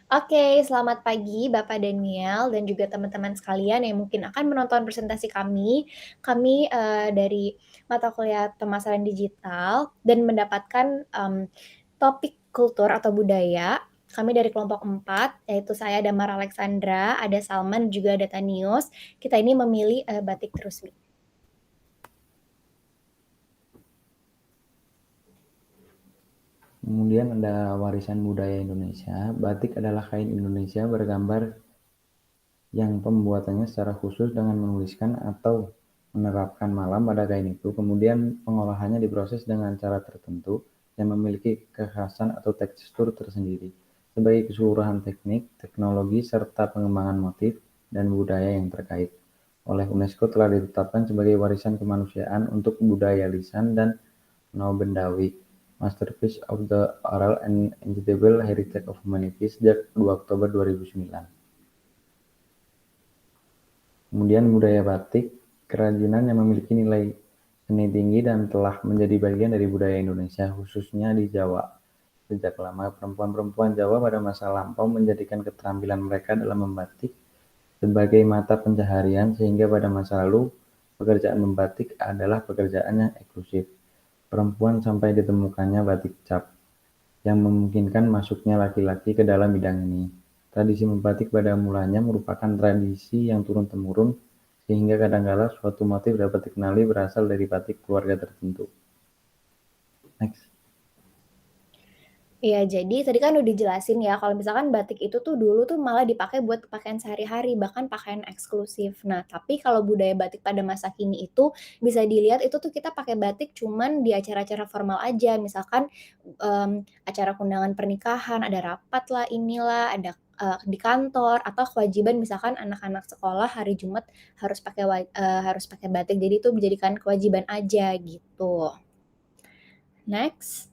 Oke, selamat pagi Bapak Daniel dan juga teman-teman sekalian yang mungkin akan menonton presentasi kami. Kami, dari mata kuliah pemasaran digital dan mendapatkan, topik kultur atau budaya. Kami dari kelompok 4, yaitu saya Damar Alexandra, ada Salman, juga ada Tanius. Kita ini memilih, batik terusmi. Kemudian ada warisan budaya Indonesia. Batik adalah kain Indonesia bergambar yang pembuatannya secara khusus dengan menuliskan atau menerapkan malam pada kain itu. Kemudian pengolahannya diproses dengan cara tertentu yang memiliki kekhasan atau tekstur tersendiri. Sebagai keseluruhan teknik, teknologi, serta pengembangan motif dan budaya yang terkait. Oleh UNESCO telah ditetapkan sebagai warisan kemanusiaan untuk budaya lisan dan no-bendawi, Masterpiece of the Oral and Intangible Heritage of Humanity sejak 2 Oktober 2009. Kemudian budaya batik, kerajinan yang memiliki nilai seni tinggi dan telah menjadi bagian dari budaya Indonesia, khususnya di Jawa. Sejak lama, perempuan-perempuan Jawa pada masa lampau menjadikan keterampilan mereka dalam membatik sebagai mata pencaharian, sehingga pada masa lalu pekerjaan membatik adalah pekerjaan yang eksklusif perempuan sampai ditemukannya batik cap, yang memungkinkan masuknya laki-laki ke dalam bidang ini. Tradisi membatik pada mulanya merupakan tradisi yang turun-temurun, sehingga kadangkala suatu motif dapat dikenali berasal dari batik keluarga tertentu. Next. Iya, jadi tadi kan udah dijelasin ya, kalau misalkan batik itu tuh dulu tuh malah dipakai buat pakaian sehari-hari, bahkan pakaian eksklusif. Nah, tapi kalau budaya batik pada masa kini itu bisa dilihat itu tuh kita pakai batik cuman di acara-acara formal aja, misalkan, acara kondangan pernikahan, ada rapat lah, inilah, ada, di kantor, atau kewajiban misalkan anak-anak sekolah hari Jumat harus pakai batik, jadi itu menjadikan kewajiban aja gitu. Next.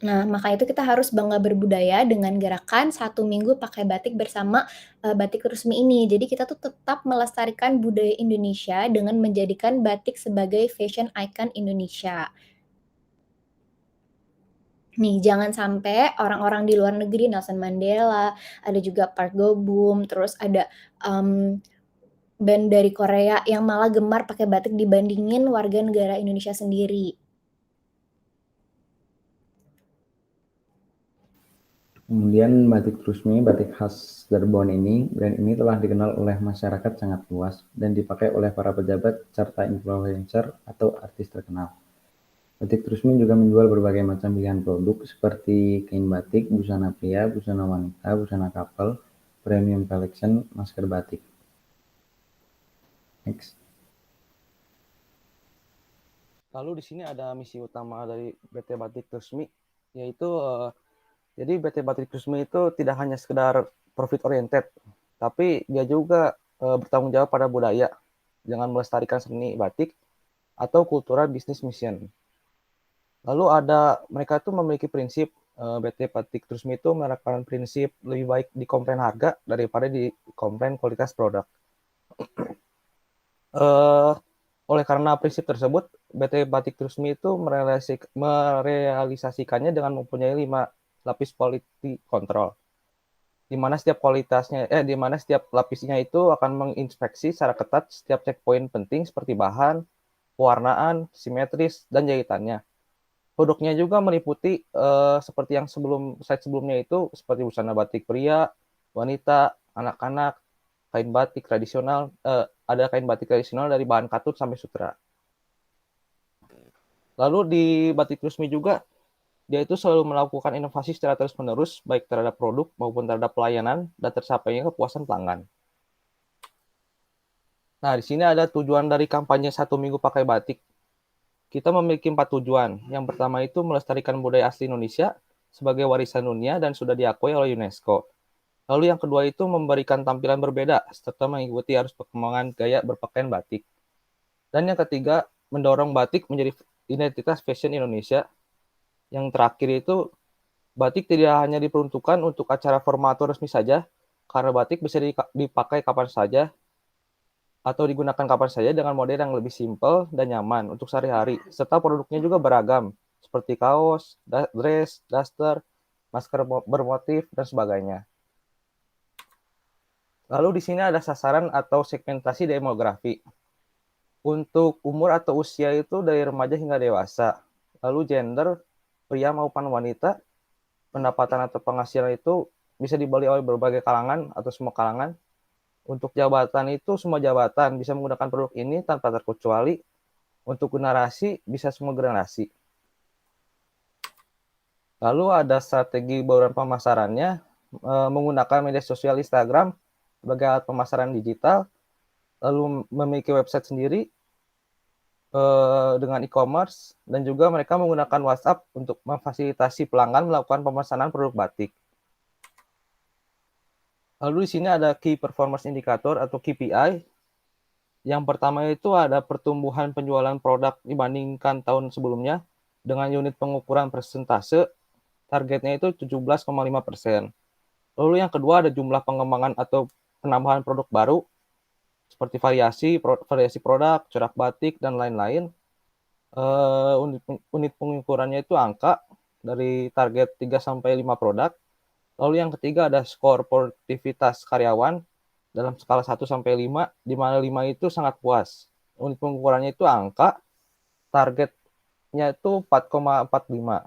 Nah, maka itu kita harus bangga berbudaya dengan gerakan 1 minggu pakai batik bersama, Batik Rusmi ini. Jadi kita tuh tetap melestarikan budaya Indonesia dengan menjadikan batik sebagai fashion icon Indonesia. Nih, jangan sampai orang-orang di luar negeri, Nelson Mandela, ada juga Park Go-bum, terus ada, band dari Korea yang malah gemar pakai batik dibandingin warga negara Indonesia sendiri. Kemudian batik Trusmi, batik khas Cirebon ini, brand ini telah dikenal oleh masyarakat sangat luas dan dipakai oleh para pejabat serta influencer atau artis terkenal. Batik Trusmi juga menjual berbagai macam pilihan produk seperti kain batik, busana pria, busana wanita, busana couple, premium collection, masker batik. Next. Lalu di sini ada misi utama dari BT Batik Trusmi, yaitu jadi BT Batik Trusmi itu tidak hanya sekedar profit oriented, tapi dia juga bertanggung jawab pada budaya dengan melestarikan seni batik atau kultural business mission. Lalu mereka itu memiliki prinsip BT Batik Trusmi itu menerapkan prinsip lebih baik di komplain harga daripada di komplain kualitas produk. Uh, Oleh karena prinsip tersebut, BT Batik Trusmi itu merealisasikannya dengan mempunyai 5 lapis quality control, di mana di mana setiap lapisnya itu akan menginspeksi secara ketat setiap checkpoint penting seperti bahan, pewarnaan, simetris, dan jahitannya. Produknya juga meliputi seperti yang slide sebelumnya itu, seperti busana batik pria, wanita, anak-anak, kain batik tradisional, ada kain batik tradisional dari bahan katun sampai sutra. Lalu di Batik Rusmi juga, dia itu selalu melakukan inovasi secara terus-menerus, baik terhadap produk maupun terhadap pelayanan, dan tercapainya kepuasan pelanggan. Nah, di sini ada tujuan dari kampanye 1 minggu pakai batik. Kita memiliki 4 tujuan. Yang pertama itu melestarikan budaya asli Indonesia sebagai warisan dunia dan sudah diakui oleh UNESCO. Lalu yang kedua itu memberikan tampilan berbeda, serta mengikuti arus perkembangan gaya berpakaian batik. Dan yang ketiga, mendorong batik menjadi identitas fashion Indonesia. Yang terakhir itu, batik tidak hanya diperuntukkan untuk acara formal atau resmi saja, karena batik bisa dipakai kapan saja atau digunakan kapan saja dengan model yang lebih simpel dan nyaman untuk sehari-hari, serta produknya juga beragam, seperti kaos, dress, daster, masker bermotif, dan sebagainya. Lalu di sini ada sasaran atau segmentasi demografi. Untuk umur atau usia itu dari remaja hingga dewasa. Lalu gender, pria maupun wanita, pendapatan atau penghasilan itu bisa dibeli oleh berbagai kalangan atau semua kalangan. Untuk jabatan itu semua jabatan bisa menggunakan produk ini tanpa terkecuali. Untuk generasi bisa semua generasi. Lalu ada strategi bauran pemasarannya, menggunakan media sosial Instagram sebagai alat pemasaran digital, lalu memiliki website sendiri dengan e-commerce, dan juga mereka menggunakan WhatsApp untuk memfasilitasi pelanggan melakukan pemesanan produk batik. Lalu di sini ada Key Performance Indicator atau KPI. Yang pertama itu ada pertumbuhan penjualan produk dibandingkan tahun sebelumnya dengan unit pengukuran persentase, targetnya itu 17,5%. Lalu yang kedua ada jumlah pengembangan atau penambahan produk baru, seperti variasi produk, corak batik, dan lain-lain. Unit pengukurannya itu angka dari target 3-5 produk. Lalu yang ketiga ada skor produktivitas karyawan dalam skala 1-5, di mana 5 itu sangat puas. Unit pengukurannya itu angka, targetnya itu 4,45.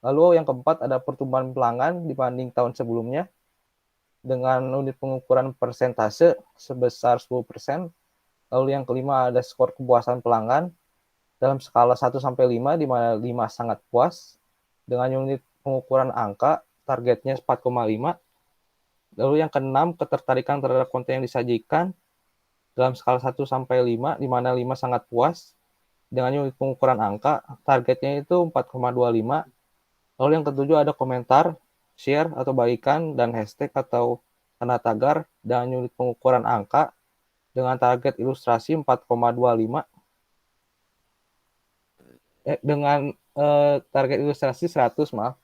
Lalu yang keempat ada pertumbuhan pelanggan dibanding tahun sebelumnya dengan unit pengukuran persentase sebesar 10%. Lalu yang kelima ada skor kepuasan pelanggan dalam skala 1-5, di mana 5 sangat puas dengan unit pengukuran angka, targetnya 4,5. Lalu yang keenam, ketertarikan terhadap konten yang disajikan dalam skala 1-5, di mana 5 sangat puas dengan unit pengukuran angka, targetnya itu 4,25. Lalu yang ketujuh ada komentar, share atau bagikan, dan hashtag atau tanda tagar dengan unit pengukuran angka dengan target ilustrasi 4,25. Dengan target ilustrasi 100, maaf.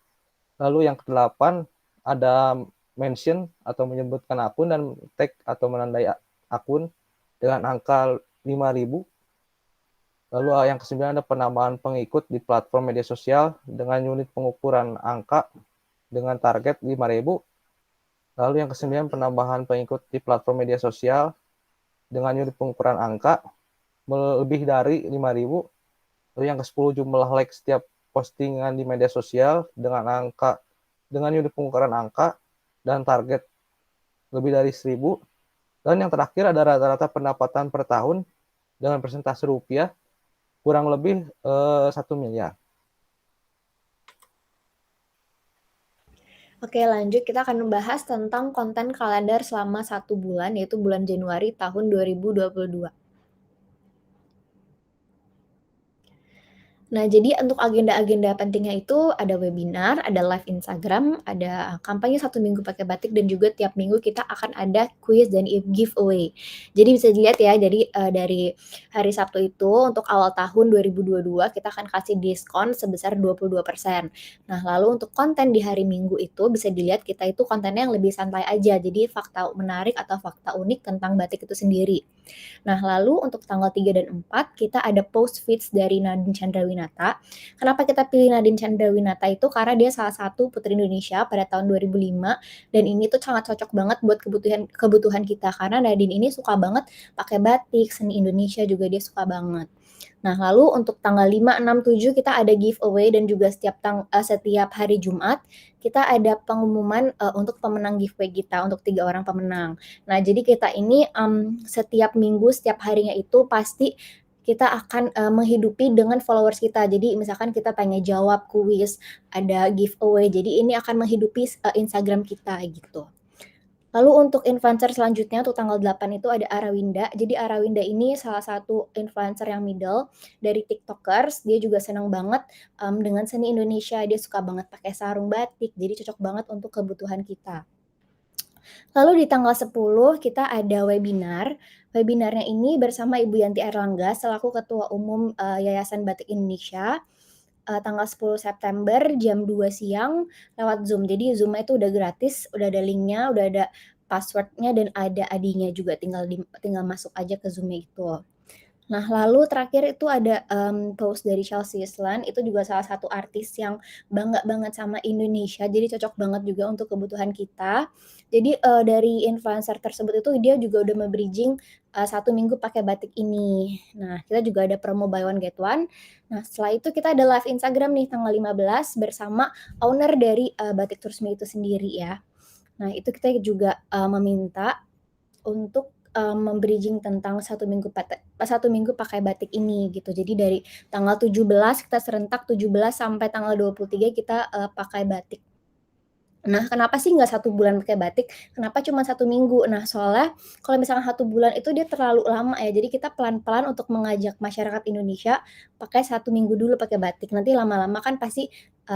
Lalu yang kedelapan ada mention atau menyebutkan akun dan tag atau menandai akun dengan angka 5.000. Lalu yang kesembilan ada penambahan pengikut di platform media sosial dengan unit pengukuran angka dengan target 5.000. Lalu yang kesembilan penambahan pengikut di platform media sosial dengan unit pengukuran angka lebih dari 5.000. Lalu yang ke-10 jumlah like setiap postingan di media sosial dengan unit pengukuran angka dan target lebih dari 1.000. Dan yang terakhir ada rata-rata pendapatan per tahun dengan persentase rupiah kurang lebih 1 miliar. Oke, lanjut kita akan membahas tentang konten kalender selama 1 bulan, yaitu bulan Januari tahun 2022. Nah, jadi untuk agenda-agenda pentingnya itu ada webinar, ada live Instagram, ada kampanye 1 minggu pakai batik, dan juga tiap minggu kita akan ada quiz dan giveaway. Jadi bisa dilihat ya, jadi dari hari Sabtu itu untuk awal tahun 2022 kita akan kasih diskon sebesar 22%. Nah, lalu untuk konten di hari Minggu itu bisa dilihat kita itu kontennya yang lebih santai aja, jadi fakta menarik atau fakta unik tentang batik itu sendiri. Nah, lalu untuk tanggal 3 dan 4 kita ada post feeds dari Nadine Chandrawinata. Kenapa kita pilih Nadine Chandrawinata itu? Karena dia salah satu putri Indonesia pada tahun 2005 dan ini tuh sangat cocok banget buat kebutuhan kita karena Nadine ini suka banget pakai batik, seni Indonesia juga dia suka banget. Nah, lalu untuk tanggal 5, 6, 7 kita ada giveaway dan juga setiap hari Jumat kita ada pengumuman untuk pemenang giveaway kita untuk 3 orang pemenang. Nah, jadi kita ini setiap minggu, setiap harinya itu pasti kita akan menghidupi dengan followers kita. Jadi misalkan kita tanya jawab, kuis, ada giveaway. Jadi ini akan menghidupi Instagram kita gitu. Lalu untuk influencer selanjutnya untuk tanggal 8 itu ada Arawinda. Jadi Arawinda ini salah satu influencer yang middle dari TikTokers. Dia juga senang banget dengan seni Indonesia. Dia suka banget pakai sarung batik. Jadi cocok banget untuk kebutuhan kita. Lalu di tanggal 10 kita ada webinar. Webinarnya ini bersama Ibu Yanti Erlangga selaku Ketua Umum Yayasan Batik Indonesia. Tanggal 10 September jam 2 siang lewat Zoom. Jadi Zoom-nya itu udah gratis, udah ada link-nya, udah ada password-nya dan ada ID-nya juga, tinggal masuk aja ke Zoom-nya itu. Nah, lalu terakhir itu ada, post dari Chelsea Islan, itu juga salah satu artis yang bangga banget sama Indonesia, jadi cocok banget juga untuk kebutuhan kita. Jadi, dari influencer tersebut itu dia juga udah 1 minggu pakai batik ini. Nah, kita juga ada promo buy one get one. Nah, setelah itu kita ada live Instagram nih tanggal 15 bersama owner dari, Batik Turisme itu sendiri ya. Nah, itu kita juga, meminta untuk, mem-bridging tentang 1 minggu pakai batik ini gitu. Jadi dari tanggal 17 kita serentak 17 sampai tanggal 23 kita, pakai batik. Nah, kenapa sih nggak 1 bulan pakai batik? Kenapa cuma 1 minggu? Nah, soalnya kalau misalkan 1 bulan itu dia terlalu lama ya, jadi kita pelan-pelan untuk mengajak masyarakat Indonesia pakai 1 minggu dulu pakai batik. Nanti lama-lama kan pasti,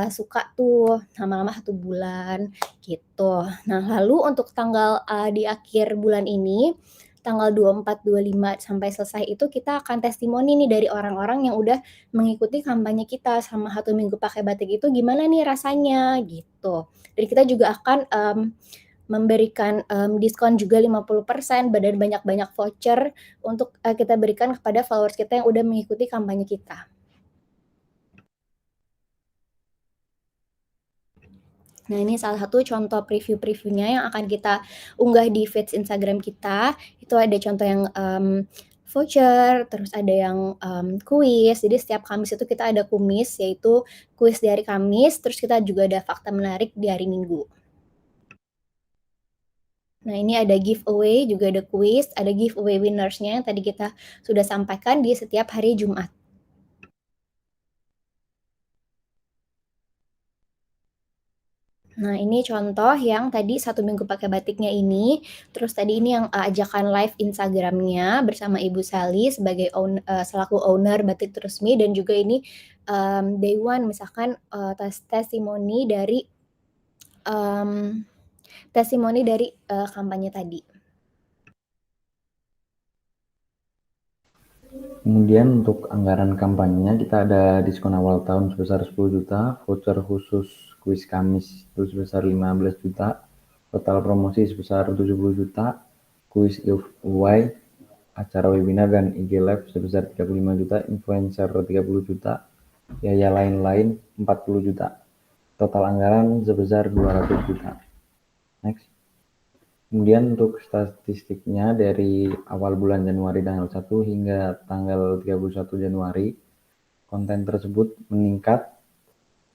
suka tuh, lama-lama 1 bulan, gitu. Nah, lalu untuk tanggal, di akhir bulan ini, tanggal 24, 25 sampai selesai itu kita akan testimoni nih dari orang-orang yang udah mengikuti kampanye kita selama 1 minggu pakai batik itu gimana nih rasanya, gitu. Dan kita juga akan, memberikan, diskon juga 50% dan banyak-banyak voucher untuk, kita berikan kepada followers kita yang udah mengikuti kampanye kita. Nah, ini salah satu contoh preview-previewnya yang akan kita unggah di feeds Instagram kita. Itu ada contoh yang, voucher, terus ada yang, kuis. Jadi setiap Kamis itu kita ada kumis, yaitu kuis di hari Kamis, terus kita juga ada fakta menarik di hari Minggu. Nah, ini ada giveaway, juga ada kuis, ada giveaway winners-nya yang tadi kita sudah sampaikan di setiap hari Jumat. Nah, ini contoh yang tadi 1 minggu pakai batiknya ini, terus tadi ini yang, ajakan live Instagram-nya bersama Ibu Sally sebagai selaku owner Batik Trusmi dan juga ini, day one misalkan, testimoni dari, mmm, kampanye tadi. Kemudian untuk anggaran kampanyenya kita ada diskon awal tahun sebesar 10 juta, voucher khusus kuis Kamis itu sebesar 15 juta, total promosi sebesar 70 juta, kuis giveaway, acara webinar dan IG live sebesar 35 juta, influencer 30 juta, biaya lain-lain 40 juta. Total anggaran sebesar 200 juta. Next. Kemudian untuk statistiknya dari awal bulan Januari tanggal 1 hingga tanggal 31 Januari, konten tersebut meningkat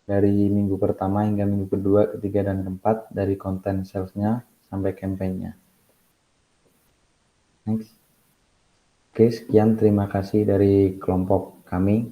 dari minggu pertama hingga minggu kedua, ketiga, dan keempat dari konten sales-nya sampai campaign-nya. Next. Oke, sekian terima kasih dari kelompok kami.